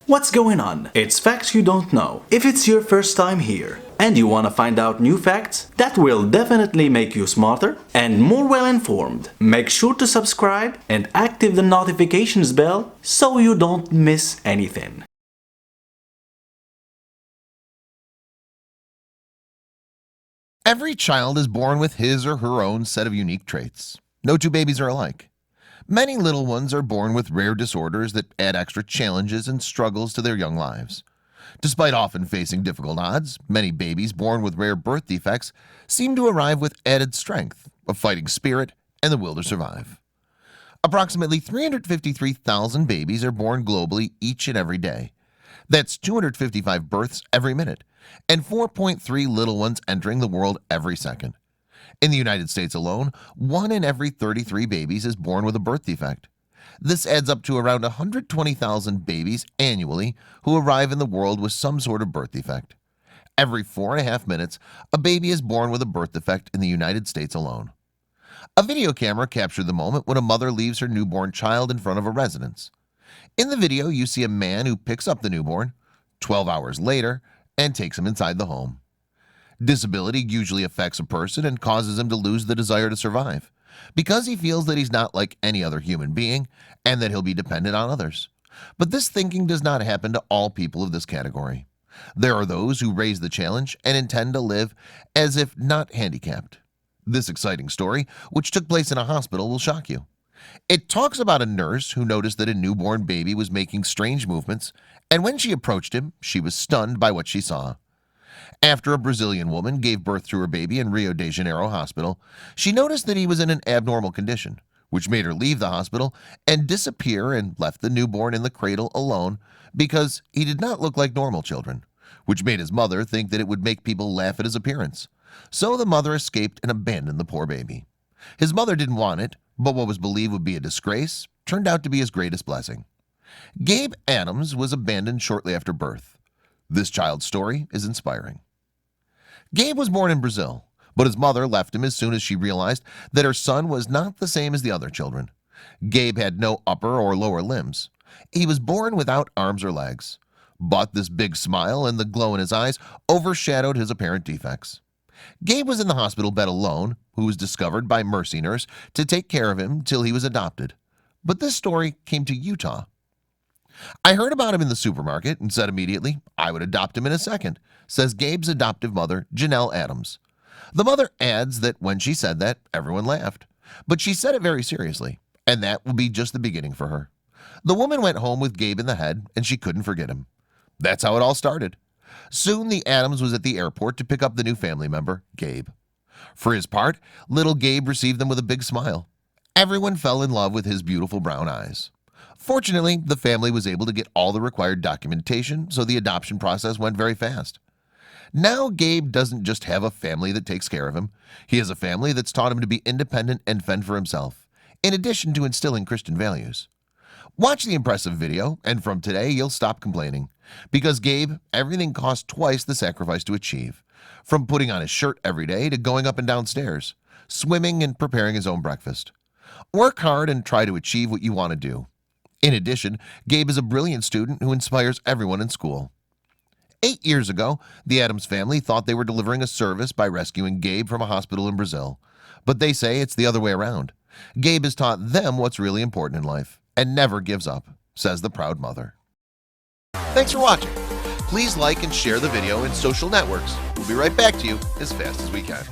What's going on? It's facts you don't know. If it's your first time here and you want to find out new facts that will definitely make you smarter and more well informed, make sure to subscribe and activate the notifications bell so you don't miss anything. Every child is born with his or her own set of unique traits. No two babies are alike. Many little ones are born with rare disorders that add extra challenges and struggles to their young lives. Despite often facing difficult odds, many babies born with rare birth defects seem to arrive with added strength, a fighting spirit, and the will to survive. Approximately 353,000 babies are born globally each and every day. That's 255 births every minute, and 4.3 little ones entering the world every second. In the United States alone, 1 in every 33 babies is born with a birth defect. This adds up to around 120,000 babies annually who arrive in the world with some sort of birth defect. Every 4.5 minutes, a baby is born with a birth defect in the United States alone. A video camera captured the moment when a mother leaves her newborn child in front of a residence. In the video, you see a man who picks up the newborn 12 hours later and takes him inside the home. Disability usually affects a person and causes him to lose the desire to survive because he feels that he's not like any other human being and that he'll be dependent on others. But this thinking does not happen to all people of this category. There are those who raise the challenge and intend to live as if not handicapped. This exciting story, which took place in a hospital, will shock you. It talks about a nurse who noticed that a newborn baby was making strange movements, and when she approached him, she was stunned by what she saw. After a Brazilian woman gave birth to her baby in Rio de Janeiro hospital, she noticed that he was in an abnormal condition, which made her leave the hospital and disappear and left the newborn in the cradle alone because he did not look like normal children, which made his mother think that it would make people laugh at his appearance. So the mother escaped and abandoned the poor baby. His mother didn't want it, but what was believed would be a disgrace turned out to be his greatest blessing. Gabe Adams was abandoned shortly after birth. This child's story is inspiring. Gabe was born in Brazil, but his mother left him as soon as she realized that her son was not the same as the other children. Gabe had no upper or lower limbs. He was born without arms or legs, but this big smile and the glow in his eyes overshadowed his apparent defects. Gabe was in the hospital bed alone, who was discovered by Mercy Nurse to take care of him till he was adopted. But this story came to Utah. I heard about him in the supermarket and said immediately I would adopt him in a second, says Gabe's adoptive mother, Janelle Adams. The mother adds that when she said that, everyone laughed, but she said it very seriously, and that will be just the beginning for her. The woman went home with Gabe in the head, and she couldn't forget him. That's how it all started. Soon the Adams was at the airport to pick up the new family member, Gabe. For his part, little Gabe received them with a big smile. Everyone fell in love with his beautiful brown eyes. Fortunately, the family was able to get all the required documentation, so the adoption process went very fast. Now Gabe doesn't just have a family that takes care of him. He has a family that's taught him to be independent and fend for himself, in addition to instilling Christian values. Watch the impressive video, and from today you'll stop complaining. Because Gabe, everything costs twice the sacrifice to achieve. From putting on his shirt every day to going up and down stairs, swimming and preparing his own breakfast. Work hard and try to achieve what you want to do. In addition, Gabe is a brilliant student who inspires everyone in school. 8 years ago, the Adams family thought they were delivering a service by rescuing Gabe from a hospital in Brazil. But they say it's the other way around. Gabe has taught them what's really important in life and never gives up, says the proud mother. Thanks for watching. Please like and share the video in social networks. We'll be right back to you as fast as we can.